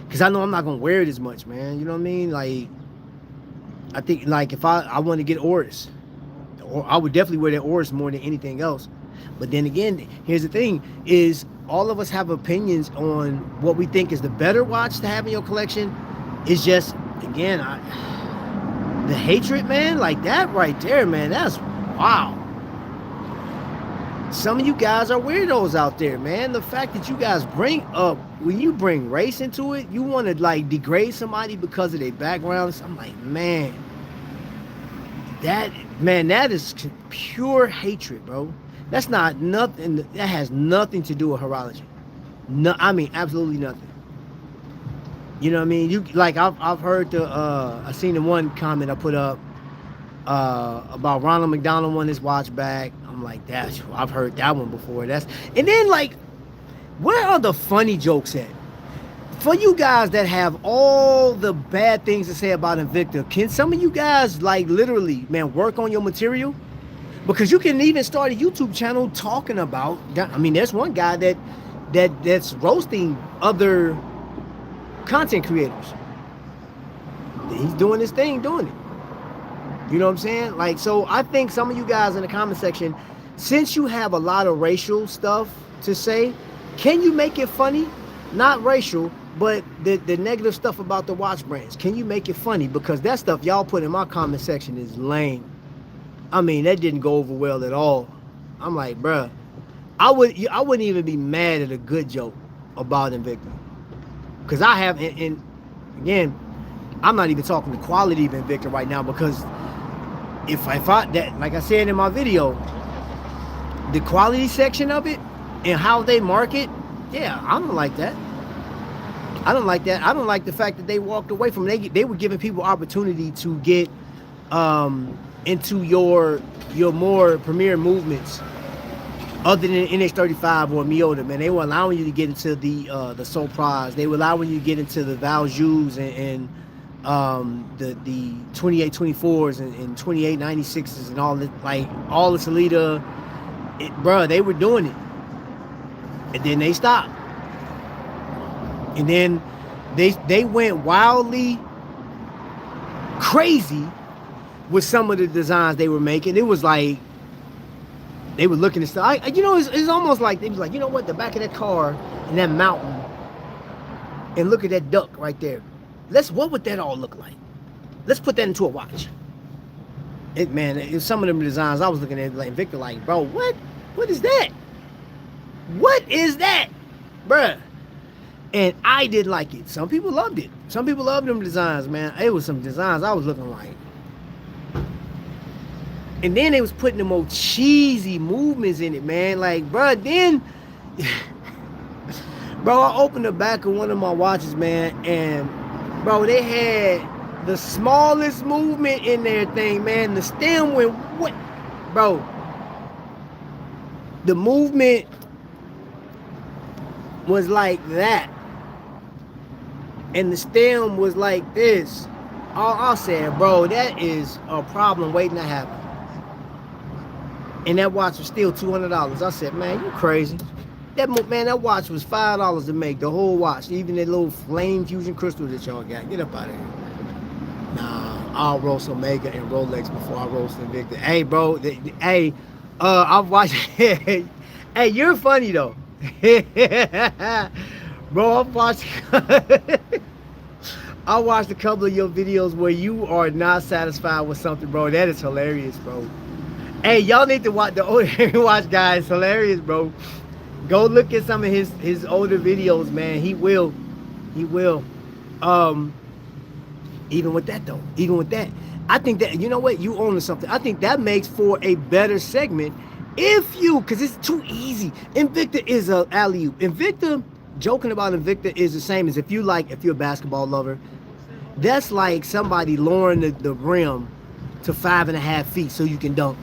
Because I know I'm not going to wear it as much, man. You know what I mean? Like, I think, like, if I want to get Oris, or I would definitely wear that Oris more than anything else. But then again, here's the thing, is all of us have opinions on what we think is the better watch to have in your collection. It's just, again, the hatred, man, like that right there, man, that's wow. Some of you guys are weirdos out there, man. The fact that you guys bring up, when you bring race into it, you want to like degrade somebody because of their backgrounds. I'm like, man, that Man, that is pure hatred, bro. That's not nothing. That has nothing to do with horology. No, I mean absolutely nothing. You know what I mean? You like I've heard I seen the one comment I put up about Ronald McDonald won his watch back. I'm like, that's I've heard that one before. That's and then like, where are the funny jokes at? For you guys that have all the bad things to say about Invicta, can some of you guys like literally, man, work on your material? Because you can even start a YouTube channel talking about. I mean, there's one guy that's roasting other content creators. He's doing his thing, doing it. You know what I'm saying? Like, so I think some of you guys in the comment section, since you have a lot of racial stuff to say, can you make it funny? Not racial, but the negative stuff about the watch brands. Can you make it funny? Because that stuff y'all put in my comment section is lame. I mean, that didn't go over well at all. I'm like, bruh, I wouldn't even be mad at a good joke about Invicta. Because I have, and again, I'm not even talking the quality of Invicta right now, because if I that, like I said in my video, the quality section of it and how they market, yeah, I don't like that. I don't like that. I don't like the fact that they walked away from it. They were giving people opportunity to get into your more premier movements other than NH35 or Miota, man. They were allowing you to get into the Surprise. They were allowing you to get into the Valjus and the 2824s and 2896s and all the Salida. Bruh, they were doing it. And then they stopped. And then they went wildly crazy with some of the designs they were making. It was like they were looking at stuff. It's almost like they was like, you know what, the back of that car and that mountain, and look at that duck right there. What would that all look like? Let's put that into a watch. Some of them designs I was looking at, like Victor, like, bro, what is that? What is that, bruh? And I didn't like it. Some people loved it. Some people loved them designs, man. It was some designs I was looking like. And then they was putting them old cheesy movements in it, man. Like, bro, then, bro, I opened the back of one of my watches, man, and, bro, they had the smallest movement in their thing, man. The stem went, what? Bro, the movement was like that. And the stem was like this. I said, bro, that is a problem waiting to happen. And that watch was still $200. I said, man, you crazy. That watch was $5 to make, the whole watch. Even that little flame fusion crystal that y'all got. Get up out of here. Nah, I'll roast Omega and Rolex before I roast Invicta. Hey, bro, I've watched. Hey, you're funny though. Bro, I watched a couple of your videos where you are not satisfied with something, bro. That is hilarious, bro. Hey, y'all need to watch the older watch guy. It's hilarious, bro. Go look at some of his older videos, man. He will. Even with that though, I think that, you know what, you own something. I think that makes for a better segment because it's too easy. Invicta is a alley-oop. Invicta, joking about Invicta is the same as if you're a basketball lover, that's like somebody lowering the rim to 5.5 feet so you can dunk.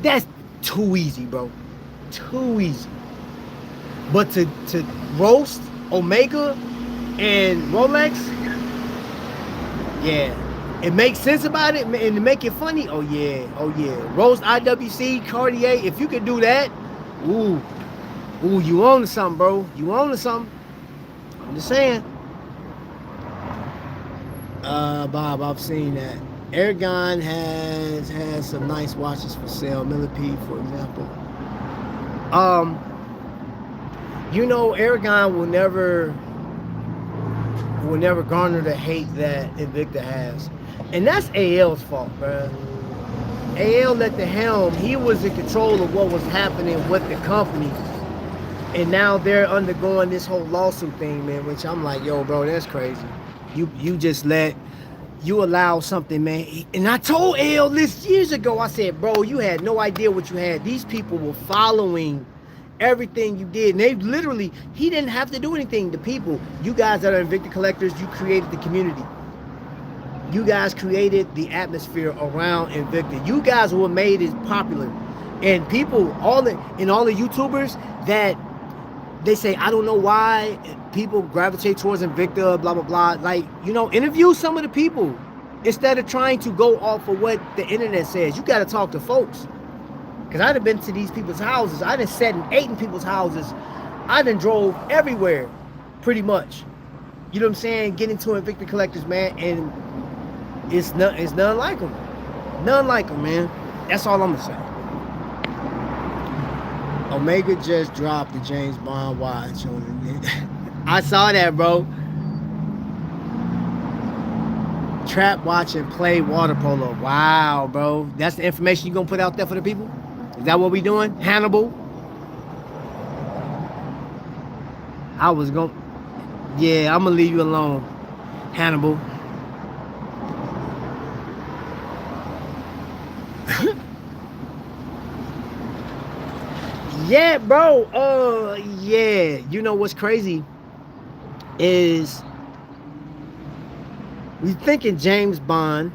That's too easy, bro. Too easy. But to roast Omega and Rolex, yeah. It makes sense about it and to make it funny. Oh yeah. Roast IWC, Cartier. If you could do that, ooh, you own to something, bro. You own to something. I'm just saying. Bob, I've seen that. Aragon has some nice watches for sale. Millipede, for example. Aragon will never garner the hate that Invicta has. And that's AL's fault, bro. AL at the helm, he was in control of what was happening with the company. And now they're undergoing this whole lawsuit thing, man, which I'm like, yo, bro, that's crazy. You just let you allow something, man. And I told L this years ago, I said, bro, you had no idea what you had. These people were following everything you did. And they literally, he didn't have to do anything. The people, you guys that are Invicta collectors, you created the community. You guys created the atmosphere around Invicta. You guys were made it popular. And people, all the YouTubers that they say, I don't know why people gravitate towards Invicta, blah, blah, blah. Like, you know, interview some of the people instead of trying to go off of what the internet says. You got to talk to folks. Because I done been to these people's houses. I done sat and ate in people's houses. I done drove everywhere, pretty much. You know what I'm saying? Getting to Invicta collectors, man, and it's none like them. None like them, man. That's all I'm going to say. Omega just dropped the James Bond watch on it. I saw that, bro. Trap watch and play water polo. Wow, bro. That's the information you're going to put out there for the people? Is that what we doing? Hannibal? I was going to... Yeah, I'm going to leave you alone, Hannibal. Yeah, bro. Yeah. You know what's crazy is we thinking James Bond,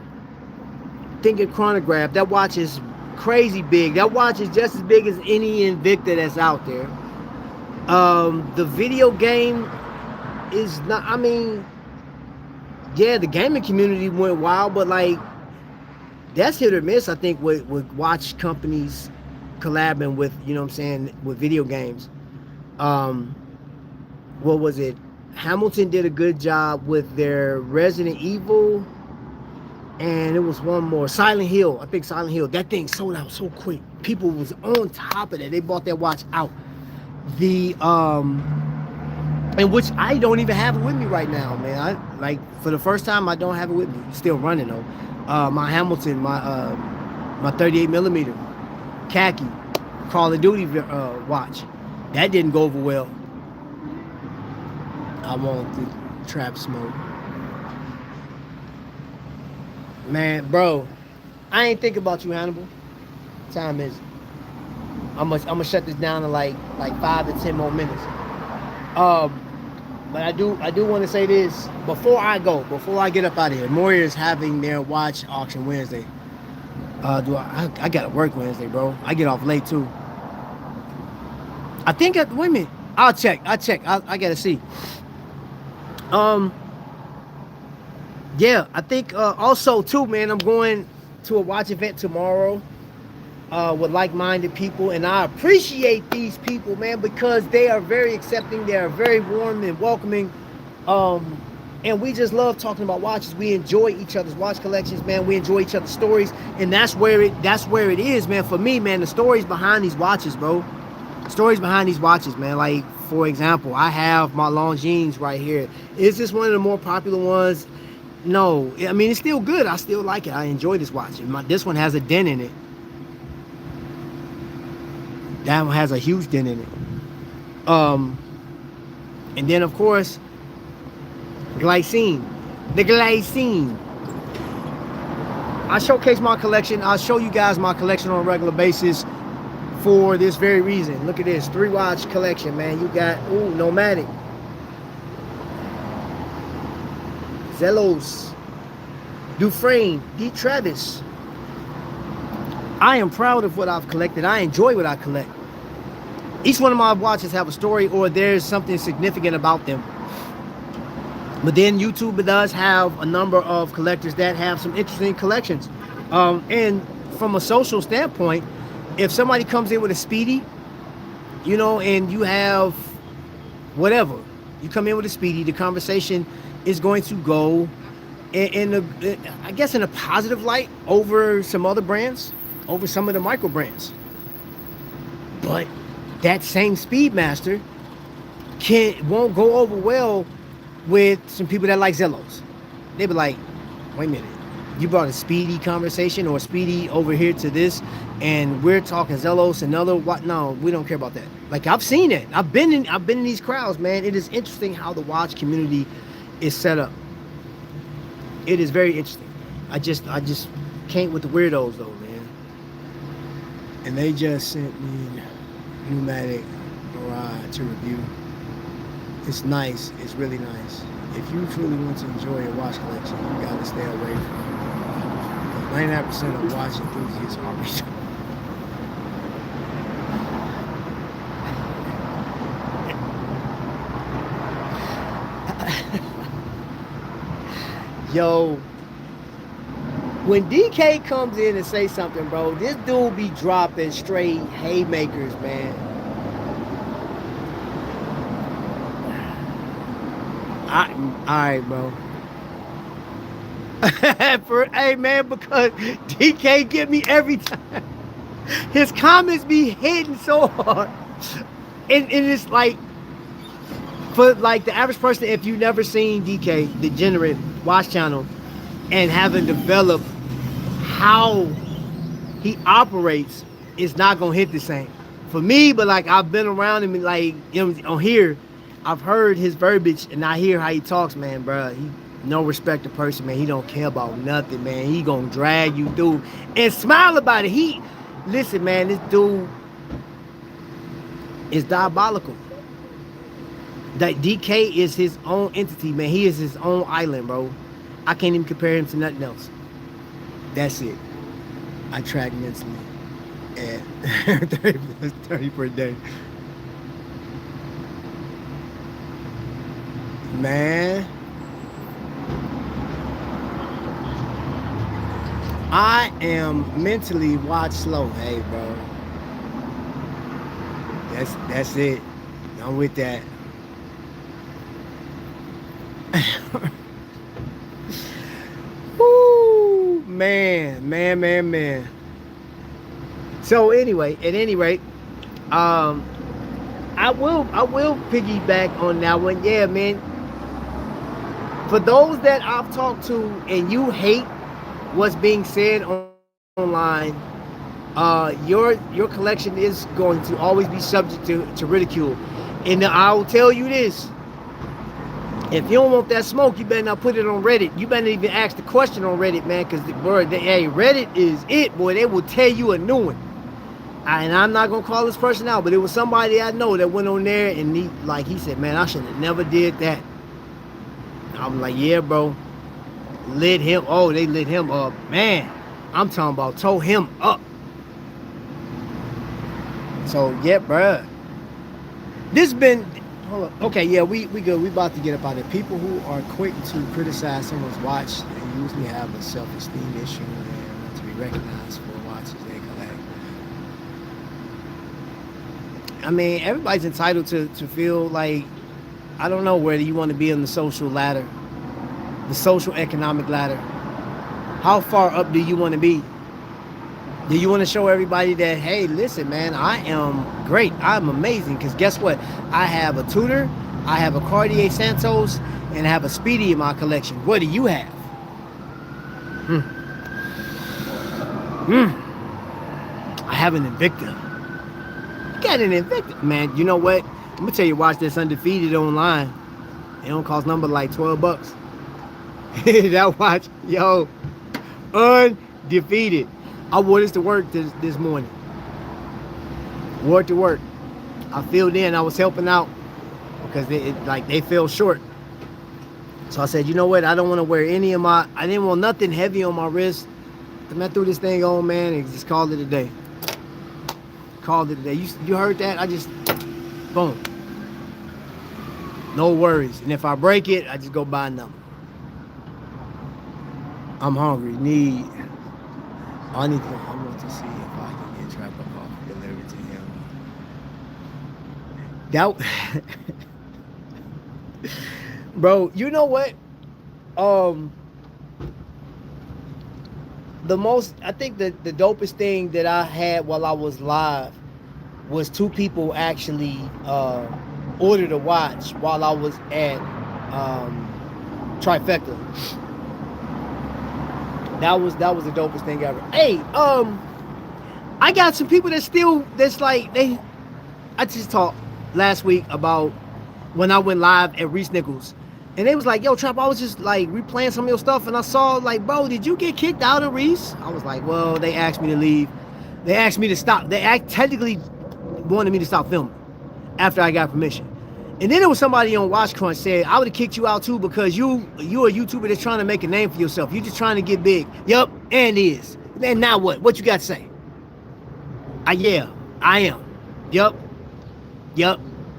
thinking chronograph. That watch is crazy big. That watch is just as big as any Invicta that's out there. The video game is not, I mean, yeah, the gaming community went wild, but like, that's hit or miss, I think, with watch companies collabing with, you know what I'm saying, with video games. What was it? Hamilton did a good job with their Resident Evil, and it was one more, Silent Hill. I think Silent Hill. That thing sold out so quick. People was on top of that. They bought that watch out. And which I don't even have it with me right now, man. I like, for the first time, I don't have it with me. It's still running though. My Hamilton, my 38 millimeter khaki Call of Duty watch. That didn't go over well. I want the trap smoke. Man, bro, I ain't think about you, Hannibal. What time is it? I'm gonna shut this down in like 5 to 10 more minutes. But I do want to say this before I get up out of here. Moria is having their watch auction Wednesday. I gotta work Wednesday, bro. I get off late too. I think wait a minute. I'll check. I gotta see. Yeah, I think also too, man, I'm going to a watch event tomorrow with like-minded people, and I appreciate these people, man, because they are very accepting, they are very warm and welcoming, and we just love talking about watches. We enjoy each other's watch collections, man. We enjoy each other's stories, and that's where it is, man. For me, man, the stories behind these watches, bro. Stories behind these watches, man. Like, for example, I have my Longines right here. Is this one of the more popular ones? No. I mean, it's still good. I still like it. I enjoy this watch. This one has a dent in it. That one has a huge dent in it. And then, of course, glycine. The glycine. I showcase my collection. I'll show you guys my collection on a regular basis for this very reason. Look at this 3-watch collection, man. You got, Nomadic, Zelos, Dufresne, D. Travis. I am proud of what I've collected. I enjoy what I collect. Each one of my watches have a story, or there's something significant about them. But then YouTube does have a number of collectors that have some interesting collections. And from a social standpoint, if somebody comes in with a Speedy, you know, and you have whatever, you come in with a Speedy, the conversation is going to go I guess in a positive light over some other brands, over some of the micro brands. But that same Speedmaster won't go over well with some people that like Zellos. They be like, wait a minute, you brought a Speedy conversation or a Speedy over here to this, and we're talking Zellos and other what? No, we don't care about that. Like, I've seen it. I've been in these crowds, man. It is interesting how the watch community is set up. It is very interesting. I just can't with the weirdos though, man. And they just sent me pneumatic ride to review. It's nice. It's really nice. If you truly want to enjoy your watch collection, you gotta stay away from it. 99% of watch enthusiasts are retarded. Yo, when DK comes in and say something, bro, this dude be dropping straight haymakers, man. Alright, bro. Hey, man, because DK get me every time. His comments be hitting so hard. And it's like, for like the average person, if you've never seen DK, Degenerate Watch Channel, and haven't developed how he operates, it's not gonna hit the same for me. But like, I've been around him, like, you know, on here, I've heard his verbiage and I hear how he talks, man, bro. He no respect to person, man. He don't care about nothing, man. He gonna drag you through and smile about it. Listen, man, this dude is diabolical. That DK is his own entity, man. He is his own island, bro. I can't even compare him to nothing else. That's it. I track mentally at 30 per day. Man, I am mentally watch slow. Hey, bro. That's it. I'm with that. Woo, man. So anyway, at any rate, I will piggyback on that one. Yeah, man. For those that I've talked to and you hate what's being said online, your collection is going to always be subject to ridicule. And I'll tell you this. If you don't want that smoke, you better not put it on Reddit. You better even ask the question on Reddit, man, because hey, Reddit is it, boy. They will tell you a new one. And I'm not gonna call this person out, but it was somebody I know that went on there and he said, man, I should have never did that. I'm like, yeah, bro. They lit him up. Man, I'm talking about tore him up. So, yeah, bruh. This been, hold up. Okay, yeah, we good. We about to get up out of it. People who are quick to criticize someone's watch, they usually have a self-esteem issue and want to be recognized for watches they collect. I mean, everybody's entitled to feel like, I don't know whether you want to be on the social ladder, the social economic ladder. How far up do you want to be? Do you want to show everybody that, hey, listen, man, I am great. I'm amazing. Because guess what? I have a Tudor, I have a Cartier Santos, and I have a Speedy in my collection. What do you have? I have an Invicta. You got an Invicta. Man, you know what? I'm going to tell you, watch this Undefeated online. It don't cost number like $12. That watch, yo, undefeated. I wore this to work this morning. Wore it to work. I filled in. I was helping out because they fell short. So I said, you know what? I don't want to wear any of my. I didn't want nothing heavy on my wrist. And I threw this thing on, man, and just called it a day. Called it a day. You heard that? I just, boom. No worries. And if I break it, I just go buy another. I'm hungry. I want to see if I can get Trapper coffee delivered to him. Bro, you know what? I think the dopest thing that I had while I was live was two people actually ordered a watch while I was at Trifecta. That was the dopest thing ever. Hey, I got some people I just talked last week about when I went live at Reese Nichols. And they was like, yo, Trap, I was just like replaying some of your stuff, and I saw like, bro, did you get kicked out of Reese? I was like, well, they asked me to leave. They asked me to stop. They technically wanted me to stop filming after I got permission. And then there was somebody on Watch Crunch said, I would have kicked you out too because you're a YouTuber that's trying to make a name for yourself. You're just trying to get big. Yup, and is. And now what? What you got to say? Yeah, I am. Yup.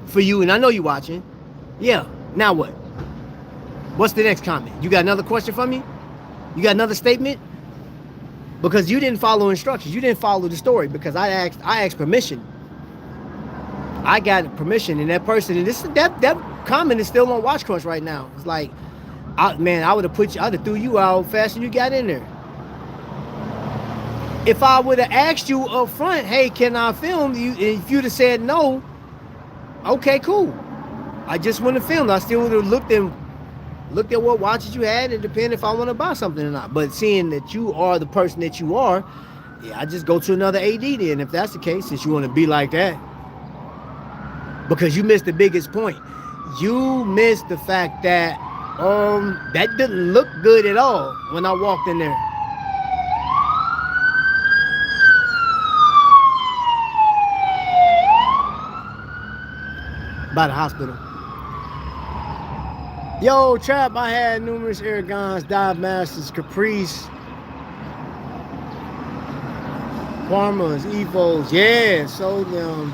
For you, and I know you watching. Yeah, now what? What's the next comment? You got another question for me? You got another statement? Because you didn't follow instructions. You didn't follow the story because I asked permission. I got permission, and that person, and that comment is still on Watch Crunch right now. It's like, man, I would have I'd have threw you out faster than you got in there. If I would have asked you up front, hey, can I film you? And if you'd have said no, okay, cool. I just wouldn't have filmed. I still would have looked at what watches you had and depend if I want to buy something or not. But seeing that you are the person that you are, yeah, I just go to another AD then, if that's the case, since you want to be like that. Because you missed the biggest point. You missed the fact that that didn't look good at all when I walked in there. By the hospital. Yo, Trap, I had numerous Aragons, Dive Masters, Caprice, Parmas, Evos. Yeah, sold them.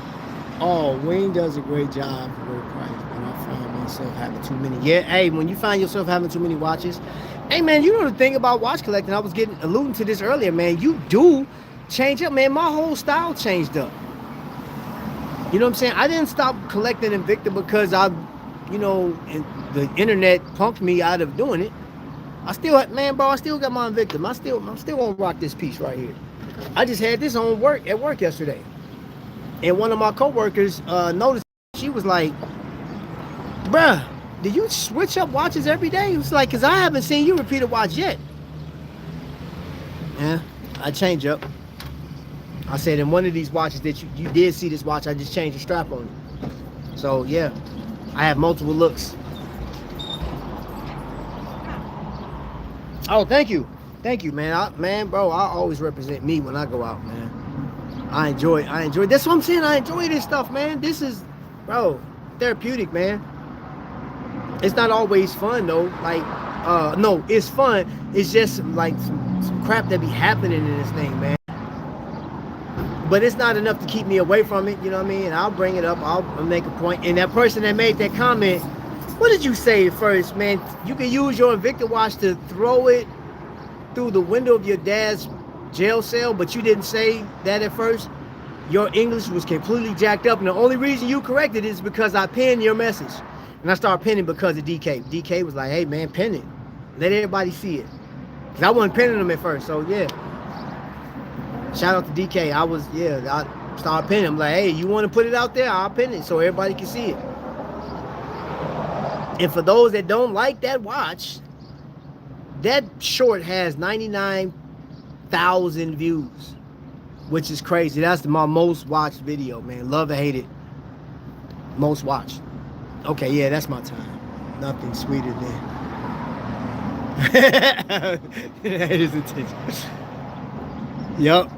Oh, Wayne does a great job for low price, but I find myself having too many. Yeah, hey, when you find yourself having too many watches, hey, man, you know the thing about watch collecting, I was alluding to this earlier, man, you do change up, man. My whole style changed up. You know what I'm saying? I didn't stop collecting Invicta because the internet punked me out of doing it. I still got my Invicta. I'm still gonna rock this piece right here. I just had this on at work yesterday. And one of my coworkers noticed. She was like, bruh, do you switch up watches every day? It was like, because I haven't seen you repeat a watch yet. Yeah, I change up. I said, in one of these watches that you did see this watch, I just changed the strap on it. So, yeah, I have multiple looks. Oh, thank you. Thank you, man. Bro, I always represent me when I go out, man. I enjoy. That's what I'm saying. I enjoy this stuff, man. This is, bro, therapeutic, man. It's not always fun, though. Like, no, it's fun. It's just like some crap that be happening in this thing, man. But it's not enough to keep me away from it, you know what I mean? And I'll bring it up. I'll make a point. And that person that made that comment, what did you say first, man? You can use your Invicta watch to throw it through the window of your dad's jail cell, but you didn't say that at first. Your English was completely jacked up, and the only reason you corrected it is because I pinned your message. And I started pinning because of DK. DK was like, hey, man, pin it. Let everybody see it. Because I wasn't pinning them at first, so yeah. Shout out to DK. I started pinning. I'm like, hey, you want to put it out there? I'll pin it so everybody can see it. And for those that don't like that watch, that short has 99,000 views, which is crazy. That's my most watched video, man. Love or hate it. Most watched. Okay, yeah, that's my time. Nothing sweeter than that is attention. Yup.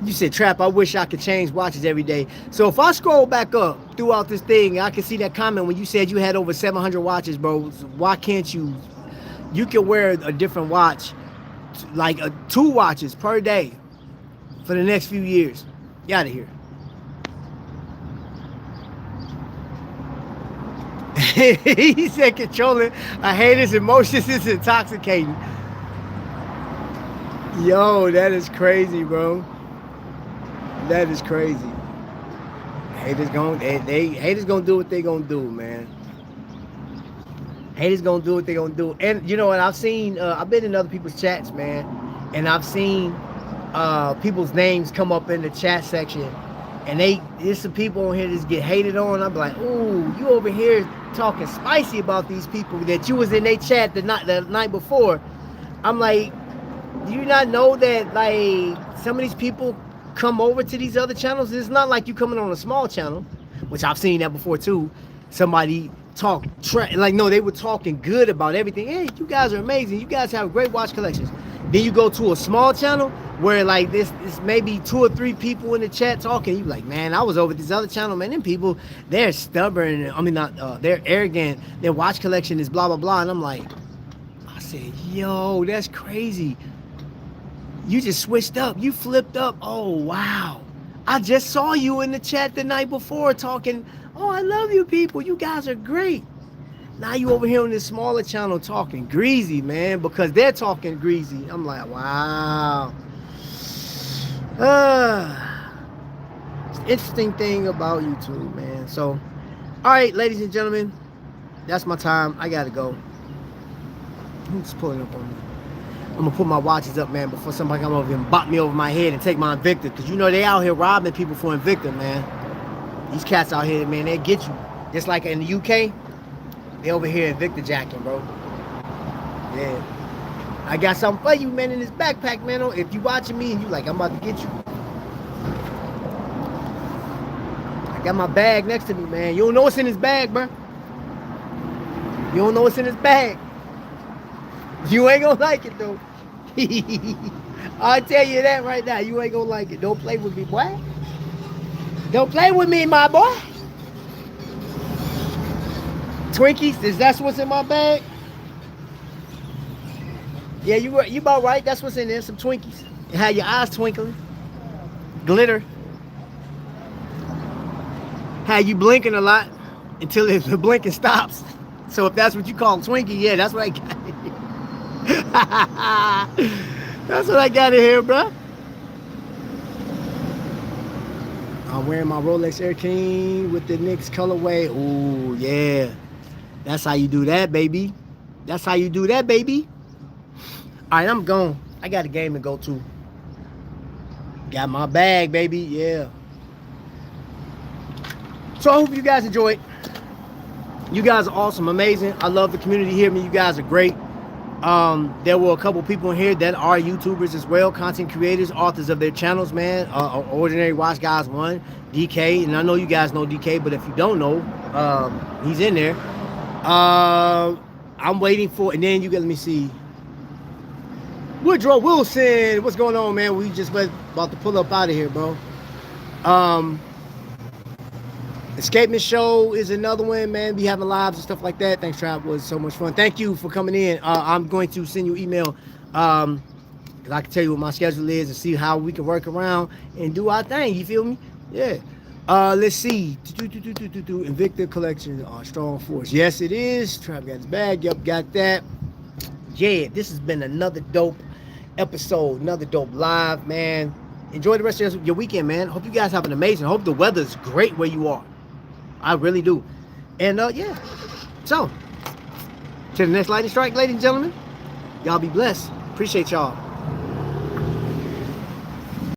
You said, Trap, I wish I could change watches every day. So if I scroll back up throughout this thing, I can see that comment when you said you had over 700 watches, bro. Why can't you? You can wear a different watch, like 2 watches per day for the next few years. Get out of here. He said controlling a hater's emotions is intoxicating. Yo, that is crazy, bro. That is crazy. Haters gonna do what they gonna do, man. Haters gonna do what they gonna do. And you know what? I've been in other people's chats, man, and I've seen people's names come up in the chat section, and there's some people on here that get hated on. I'm like, ooh, you over here talking spicy about these people that you was in their chat the night before. I'm like, do you not know that like some of these people come over to these other channels? It's not like you coming on a small channel. which I've seen that before too. Somebody talk like, no, they were talking good about everything. Hey, you guys are amazing. You guys have great watch collections. Then you go to a small channel where like this maybe 2 or 3 people in the chat talking. You like, man, I was over at this other channel, man. Them people, they're stubborn. I mean, not they're arrogant. Their watch collection is blah blah blah. And I'm like, I said, yo, that's crazy. You just switched up. You flipped up. Oh wow. I just saw you in the chat the night before talking. Oh, I love you people. You guys are great. Now you over here on this smaller channel talking greasy, man, because they're talking greasy. I'm like, wow. It's an interesting thing about YouTube, man. So, all right, ladies and gentlemen, that's my time. I gotta go. Who's pulling up on me? I'm gonna put my watches up, man, before somebody come over and bop me over my head and take my Invicta, because you know they out here robbing people for Invicta, man. These cats out here, man, they get you. Just like in the UK, they over here Invicta jacking, bro. Yeah. I got something for you, man, in this backpack, man. If you watching me and you like, I'm about to get you. I got my bag next to me, man. You don't know what's in this bag, bro. You don't know what's in this bag. You ain't gonna like it, though. I'll tell you that right now. You ain't gonna like it. Don't play with me, boy. Don't play with me, my boy. Twinkies, that's what's in my bag? Yeah, you about right. That's what's in there, some Twinkies. You have your eyes twinkling. Glitter. Had you blinking a lot until the blinking stops. So if that's what you call Twinkie, yeah, that's what I got. That's what I got in here, bro. I'm wearing my Rolex Air King with the Knicks colorway. Ooh, yeah. That's how you do that, baby. That's how you do that, baby. All right, I'm gone. I got a game to go to. Got my bag, baby. Yeah. So I hope you guys enjoyed. You guys are awesome, amazing. I love the community here. I mean, you guys are great. There were a couple people in here that are YouTubers as well, content creators, authors of their channels, man. Ordinary Watch Guys 1, DK, and I know you guys know DK, but if you don't know, he's in there. I'm waiting for, and then you get, let me see, Woodrow Wilson. What's going on, man? We just about to pull up out of here, bro. Escapement Show is another one, man. Be having lives and stuff like that. Thanks, Trap. Was so much fun. Thank you for coming in. I'm going to send you an email, because I can tell you what my schedule is and see how we can work around and do our thing. You feel me? Yeah. Let's see. Invicta collection, strong force. Yes, it is. Trap got his bag. Yep, got that. Yeah, this has been another dope episode, another dope live, man. Enjoy the rest of your weekend, man. Hope you guys have an amazing. Hope the weather's great where you are. I really do. And yeah. So, to the next lightning strike, ladies and gentlemen. Y'all be blessed. Appreciate y'all.